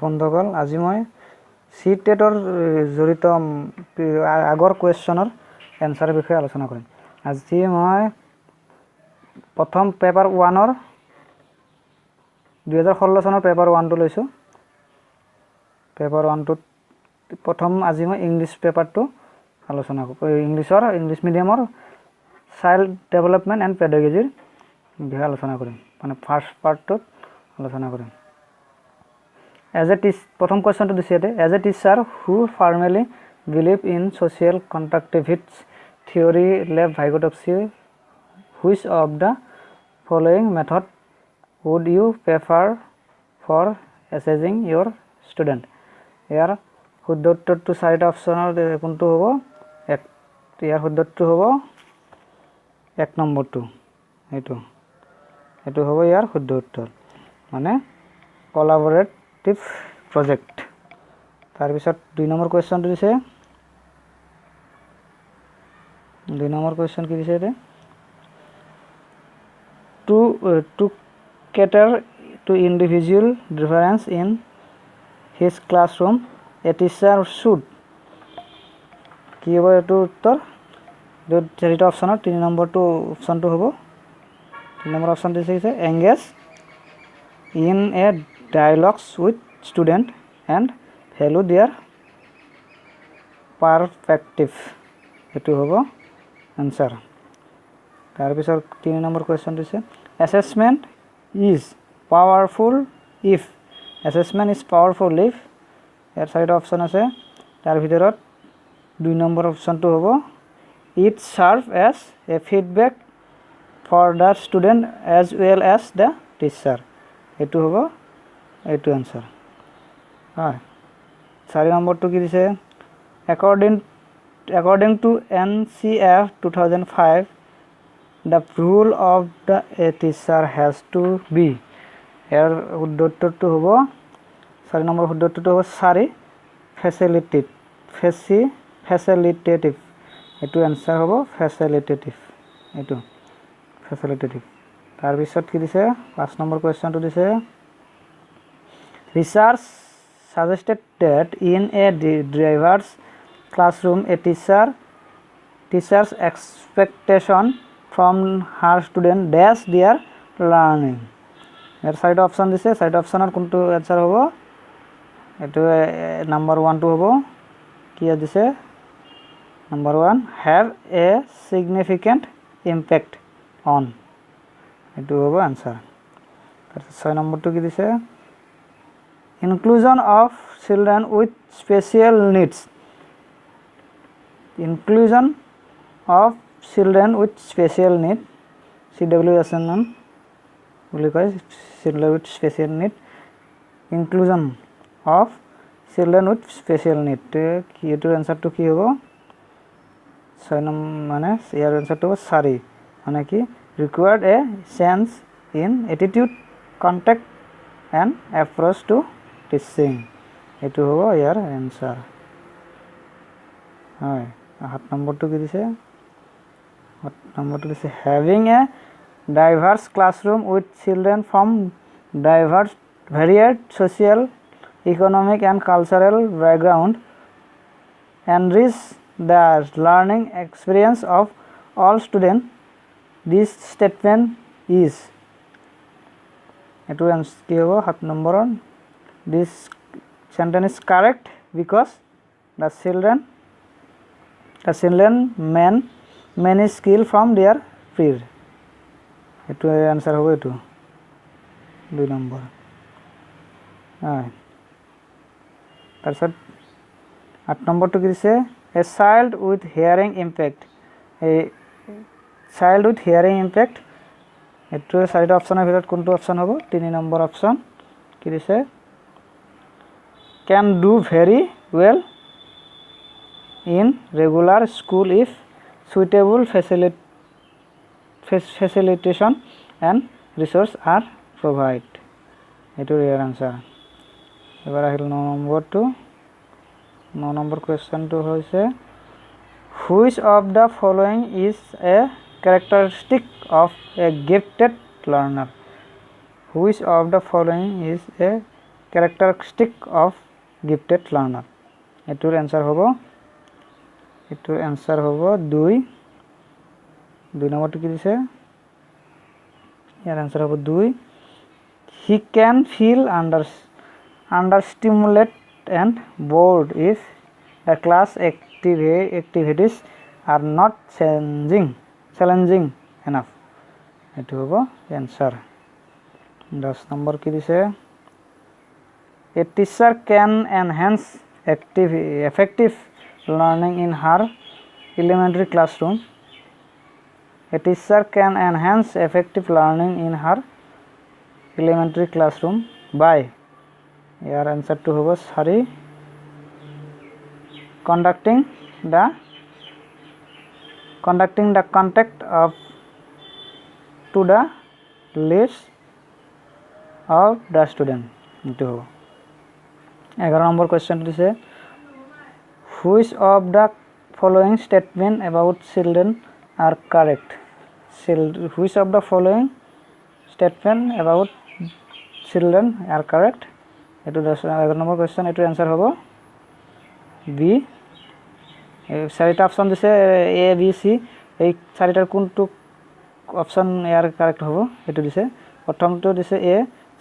বন্ধুসকল আজি মই সিটেটৰ জড়িত আগৰ কোৱেশ্চনৰ এনসাৰৰ বিষয়ে আলোচনা কৰিম। আজি মই প্ৰথম পেপাৰ 1ৰ 2016 চনৰ পেপাৰ 1টো লৈছো। পেপাৰ 1টোত প্ৰথম আজি মই ইংলিছ পেপাৰটো আলোচনা কৰিম। ইংলিছ মিডিয়ামৰ চাইল্ড ডেভেলপমেন্ট এণ্ড পেডাগজিৰ বিষয়ে আলোচনা কৰিম। মানে ফাৰ্স্ট পাৰ্টটোত আলোচনা কৰিম। প্ৰথম কোৱেশ্চনটো দিছে ইয়াতে, as a teacher who formally believe in social constructivist theory lab Vygotsky, which of the following method would you prefer for assessing your student? ইয়াৰ শুদ্ধ উত্তৰটো চাৰিটা অপচনৰ কোনটো হ'ব? ইয়াৰ শুদ্ধ উত্তৰ হ'ব 1 নম্বৰটো। এইটো হ'ব ইয়াৰ শুদ্ধ উত্তৰ, মানে collaborative project। তাৰ পিছত 2 নম্বৰ কোৱেশ্চনটো দিছে। 2 নম্বৰ কোৱেশ্চন কি দিছে? to cater to individual difference in his classroom a teacher should কি হ'ব এইটো উত্তৰ? চাৰিটা অপচনৰ 3 নম্বৰটো অপচনটো হ'ব। 3 নম্বৰ অপচন দিছে engage in a dialogues with student and value their perspective, এটো হ'ব आंसर। তাৰ পিছত 3 নম্বৰ কোৱেশ্চন দিছে assessment is powerful if ইয়াৰ চাৰিটা অপচন আছে। তাৰ ভিতৰত 2 নম্বৰ অপচনটো হ'ব it serve as a feedback for the student as well as the teacher, এটো হ'ব এইটো आंसर। হয়, 4 নম্বৰটো কি দিছে according to NCF 2005 the role of the a teacher has to be, ইয়াৰ শুদ্ধ উত্তৰটো হ'ব 4 নম্বৰ শুদ্ধ উত্তৰটো হ'ব facilitative, এটো आंसर হ'ব facilitative, এটো facilitative। তাৰ পিছত কি দিছে 5 নম্বৰ কোৱেশ্চনটো দিছে research suggested that in a diverse classroom a teacher's expectation from her student dash their learning, ইয়াৰ চাৰিটা অপচন দিছে। চাৰিটা অপচনৰ কোনটো आंसर হ'ব? এটো নাম্বাৰ 1 টো হ'ব। কি দিছে? Number 1 have a significant impact on, এটো হ'ব आंसर। তাৰপিছত 6 নম্বৰটো কি দিছে inclusion of children with special needs, inclusion of children with special need CWSN বুলি কয়, children with special need, inclusion of children with special need কি এটো आंसरটো কি হ'ব? 6 নম্বৰ মানে ইয়াৰ आंसरটো হ'ব 4, মানে কি required a change in attitude, contact and approach to teaching, এটো হ'ব ইয়াৰ आंसर। হয়, 7 নম্বৰটো কি দিছে? 7 নম্বৰটো দিছে having a diverse classroom with children from varied social, economic and cultural background enrich the learning experience of all students, this statement is, এটো কি হ'ব 7 নম্বৰৰ? This sentence is correct because the children many skill from their peers, এটো answer হ'ব এটো 2 number. হয়, তাৰপিছত 8 নম্বৰটো কি দিছে a child with hearing impact, এটো চাৰিটা অপচনৰ ভিতৰত কোনটো অপচন হ'ব? 3 নম্বৰ অপচন কি দিছে can do very well in regular school if suitable facilitation and resource are provided, এটো ইয়াৰ आंसर। এবাৰ আহিল 9 নম্বৰটো। 9 নম্বৰ কোৱেশ্চনটো হৈছে which of the following is a characteristic of a gifted learner, which of the following is a characteristic of gifted learner. এটোৰ answer হ'ব 2 নম্বৰটো কি দিছে ইয়াৰ answer হ'ব 2 he can feel understimulated and bored if the class activities are not challenging enough. এটো হ'ব answer 10 number কি দিছে a teacher can enhance effective learning in her elementary classroom. A teacher can enhance effective learning in her elementary classroom by your answer to hobo sorry conducting the contact of to the lives of the student. Into 11 number question is which of the following statement about children are correct? Which of the following statement about children are correct? Eto 11 number question eto answer hobo B. চাৰিটা option দিছে A B C এই চাৰিটাৰ কোনটো option ইয়াৰ correct হ'ব এটো দিছে প্ৰথমটো দিছে A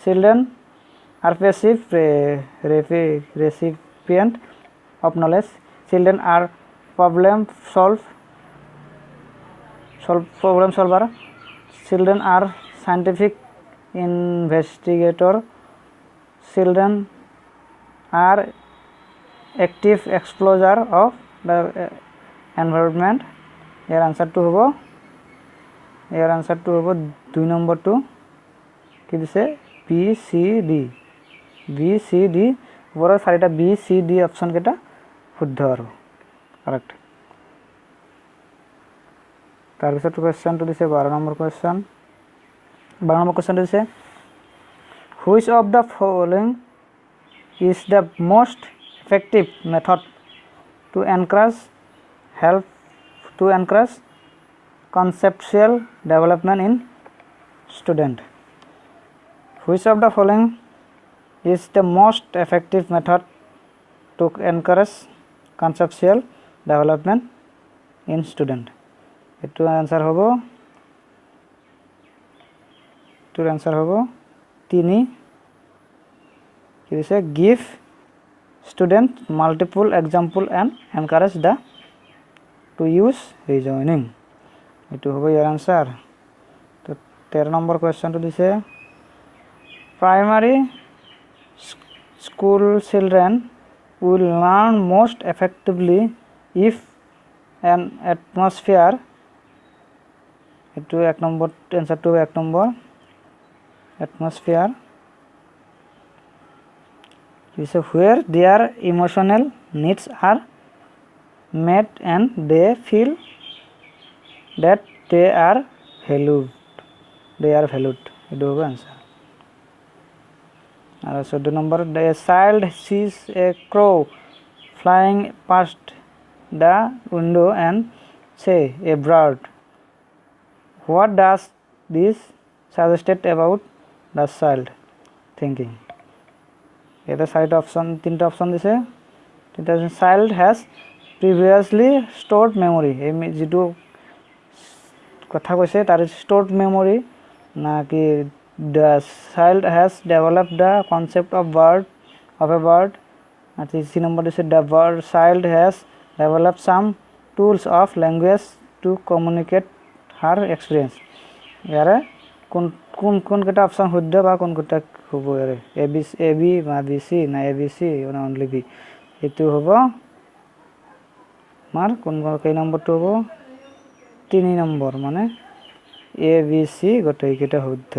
children are passive recipient of knowledge. Children are problem solver. Children are scientific investigator. Children are active explorer of the environment. Your answer to hobo 2 number 2 কি দিছে B C D বড় চাৰিটা B C D option কেটা শুদ্ধ আৰু correct তাৰ পিছত কোৱেশ্চনটো দিছে 12 number question 12 number কোৱেশ্চনটো দিছে which of the following is the most effective method to encourage conceptual development in student? Which of the following is the most effective method to encourage conceptual development in student? Eto answer hobo 3 ki dise give student multiple example and encourage the to use reasoning. Eto hobo your answer. To 13 number question to dise primary school children will learn most effectively if an atmosphere eto 1 number answer to 1 number atmosphere is where their emotional needs are met and they feel that they are valued. Eto hobo answer. 14 number a child sees a crow flying past the window and say a bird. What does this suggest about the child thinking? Eta side option tinta option dise tinta child has previously stored memory ei jitu kotha koise tar stored memory na ki the child has developed the concept of a bird. At C number is the child has developed some tools of language to communicate her experience. Yare কোন কেটা option শুদ্ধ বা কোন কেটা হ'ব এৰে A B বা B C না A B C না only B এটো হ'ব মার কোন কেই নম্বরটো হ'ব 3 নম্বৰ মানে A B C গোটেই কেটা শুদ্ধ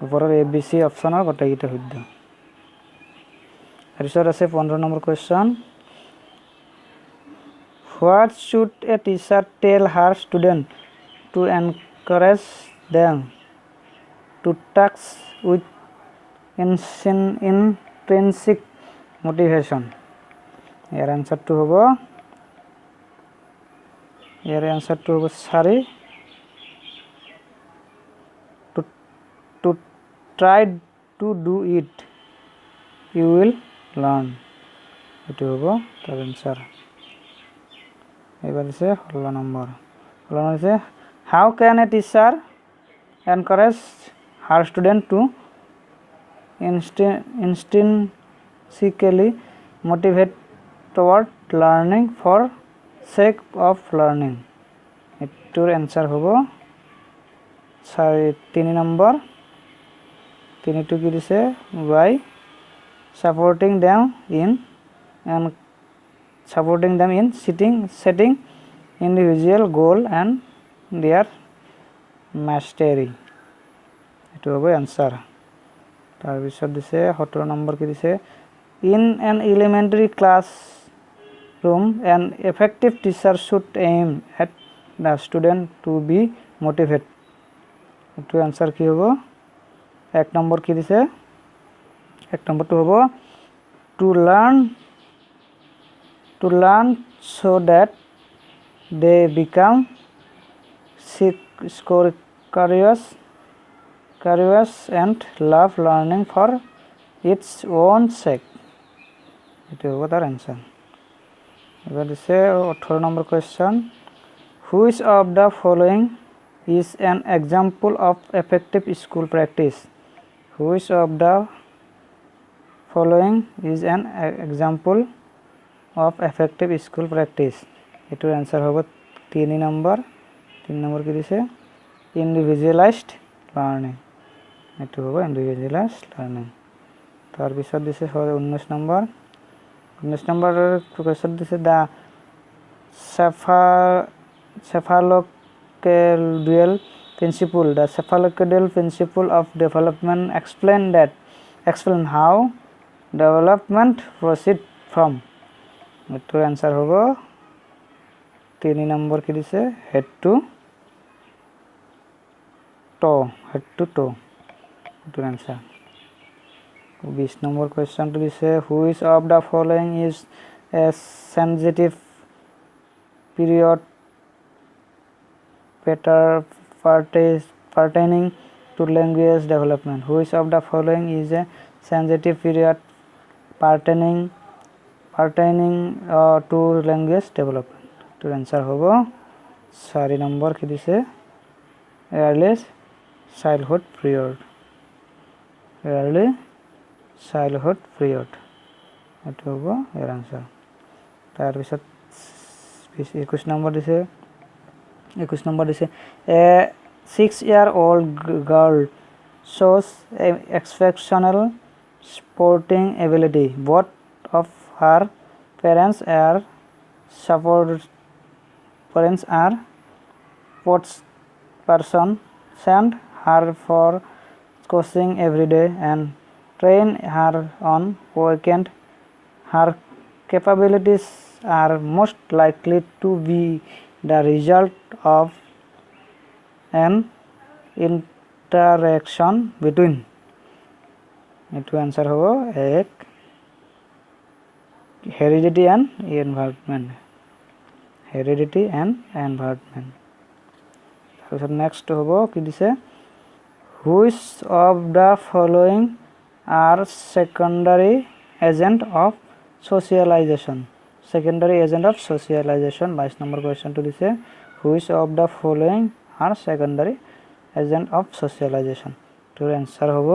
ওপৰৰ A B C অপশনৰ গোটেই কেটা শুদ্ধ তাৰপিছত আছে 15 number question What should a teacher tell her student to encourage them to task with intrinsic motivation? Your answer to hobo sorry to try to do it you will learn. এটো হ'ব তাৰ answer. এবার আছে 16 নম্বর। 16 নম্বর আছে how can a teacher encourage her student to intrinsically motivate toward learning for sake of learning? এটোর answer হব 3 নম্বর। 3 two কি দিছে by supporting them in setting individual goal and their mastery. এটো হবে आंसर। তার পিছত দিছে 17 নম্বর কি দিছে in an elementary classroom an effective teacher should aim at the student to be motivated. এটো आंसर কি হবে 1 নম্বর কি দিছে 1 নম্বরটো হবে to learn so that they become curious and love learning for its own sake. এটো হবে তার आंसर। এবার দিছে 18 নম্বর question which of the following is an example of effective school practice? Which of the following is an example of effective school practice? এটার answer হবে 3 নম্বর। 3 নম্বর কি দিছে individualized learning। এটো হবে individualized learning। তার পিছত দিছে 19 নম্বর। 19 নম্বরের কোশ্চেন দিছে the cephalocaudal principle of development explain how development proceed from. এটার आंसर হবে 3 নম্বর কি দিছে head to toe। এটার आंसर। 20 নম্বর কোশ্চেনটা দিছে which of the following is a sensitive period pertaining to language development? Which of the following is a sensitive period pertaining to language development? To answer hobo 4 নম্বর কি দিছে early childhood period। এটা হবো এর answer. তার পিছত 21 নম্বর দিছে a 6-year-old girl shows exceptional sporting ability. Both of her parents are person send her for coaching every day and train her on weekend. Her capabilities are most likely to be the result of an interaction between. এটো answer হবো 1 heredity and environment। তাৰপিছত next হ'ব কি দিছে which of the following are secondary agent of socialization? 22 নম্বর কোয়েশ্চনটো দিছে which of the following are secondary agent of socialization? তোর answer হ'ব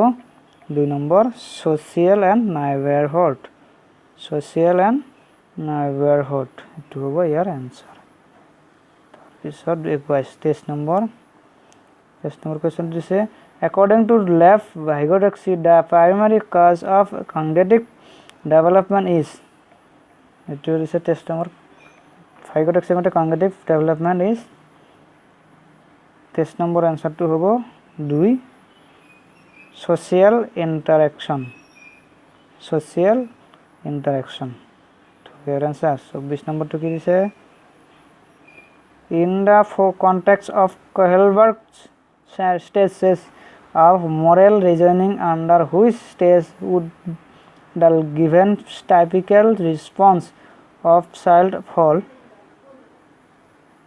2 নম্বর social and neighborhood। এটো হ'ব ইয়াৰ आंसर। তাৰপিছত 23 নম্বৰ কোয়েশ্চন দিছে according to Lev Vygotsky the primary cause of cognitive development is. এটো দিছে 23 number Vygotsky মতে cognitive development is 23 নম্বৰ आंसरটো হ'ব 2 social interaction। তো এর आंसर 24 নম্বরটো কি দিছে in the context of Kohlberg's stages of moral reasoning under which stage would the given typical response of child fall?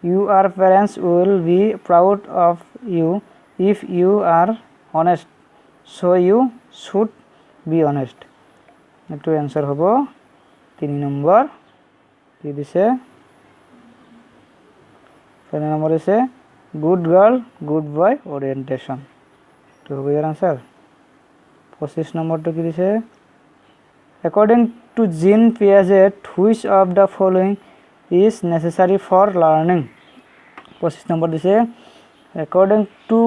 Your parents will be proud of you if you are honest, so you should be honest. এইটো answer হ'ব 3 number কি দিছে 4 number আছে good girl good boy orientation তো হবে ইয়ার answer 25 নম্বরটা কি দিছে according to Jean Piaget which of the following is necessary for learning 25 নম্বর দিছে according to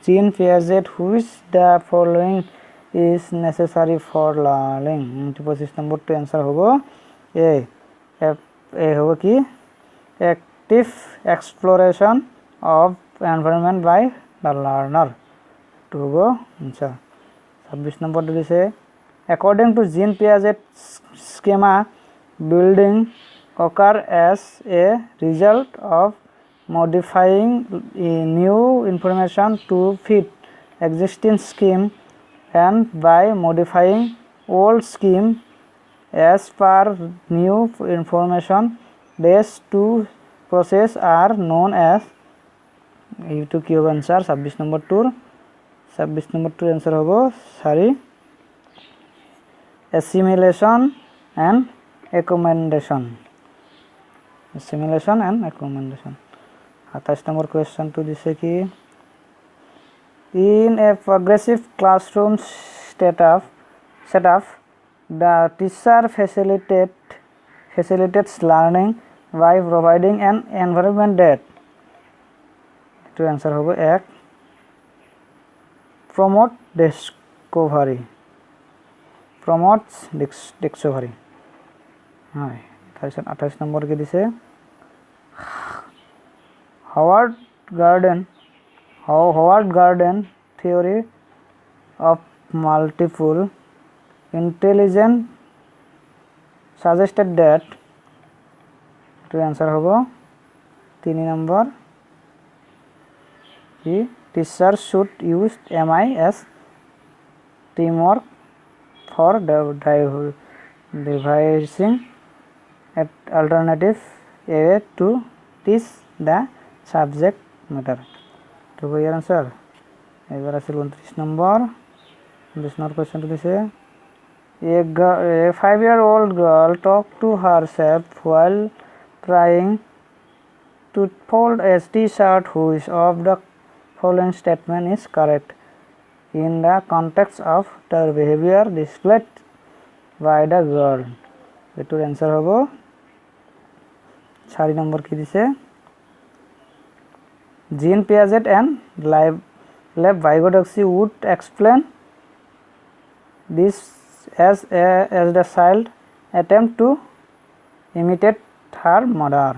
Jean Piaget which the following is necessary for learning 25 নম্বরটা आंसर হবো এ হবো কি active exploration of environment by the learner to হবো answer 26 নম্বরটা দিছে according to Jean Piaget's schema building occur as a result of modifying new information to fit existing scheme and by modifying old scheme as per new information. These two process are known as এইটো কি হবে answer 26 নম্বৰটোৰ 26 নম্বৰটোৰ answer হ'ব sorry assimilation and accommodation assimilation and accommodation 28 number question to দিছে কি in a progressive classroom setup the teacher facilitates learning by providing an environment that to answer hobo ek promotes discovery hai 28 নম্বর কি দিছে Howard Garden theory of multiple intelligence suggested that to answer hobo 3 number the teacher should use MI as teamwork for devising alternative way to teach the subject matter to be your answer এবার আছে 29 নম্বর 29 নম্বর question দিছে a 5-year-old girl talked to herself while trying to fold a t-shirt which of the following statement is correct in the context of the behavior displayed by the girl এটার answer হবে 4 নম্বর কি দিছে Jean Piaget and Lev Vygotsky would explain this as the child attempt to imitate her mother.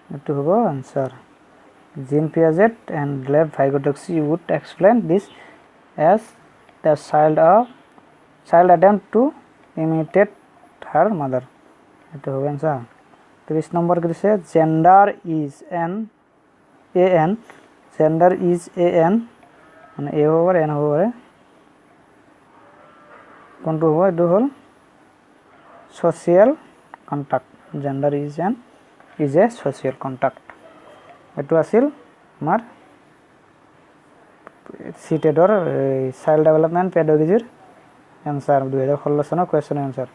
It will go answer. Jean Piaget and Lev Vygotsky would explain this as the child attempt to imitate her mother. It will go answer. 30 number is gender is an gender is an মানে a over n over কোনটো হ'ব এটো হল social contact gender is a social contact এটো আছিল আমাৰ সিটেডৰ child development পেডাগজিৰ answer 2016 চনৰ question answer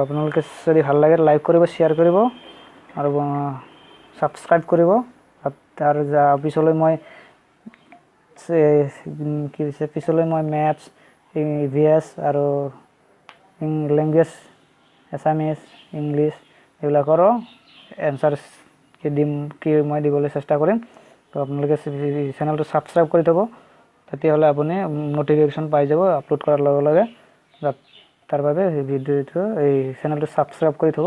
আপোনালোকে যদি ভাল লাগে লাইক কৰিব শেয়াৰ কৰিব আৰু সাবস্ক্ৰাইব কৰিব আৰু পিছলৈ মই পিছলৈ মই ম্যাথছ ইভিএস আৰু ল্যাঙ্গুৱেজ এছামিজ ইংলিছ এইবিলাকৰ आंसर কি মই দিবলৈ চেষ্টা কৰিম তো আপোনালোকে চেনেলটো সাবস্ক্ৰাইব কৰি থব তেতিয়াহলে আপুনি নোটিফিকেশন পাই যাব আপলোড কৰাৰ লগে লগে তাৰ বাবে ভিডিওটো এই চেনেলটো সাবস্ক্ৰাইব কৰি থব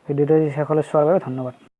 ভিডিওটো শেষলৈ চোৱাৰ বাবে ধন্যবাদ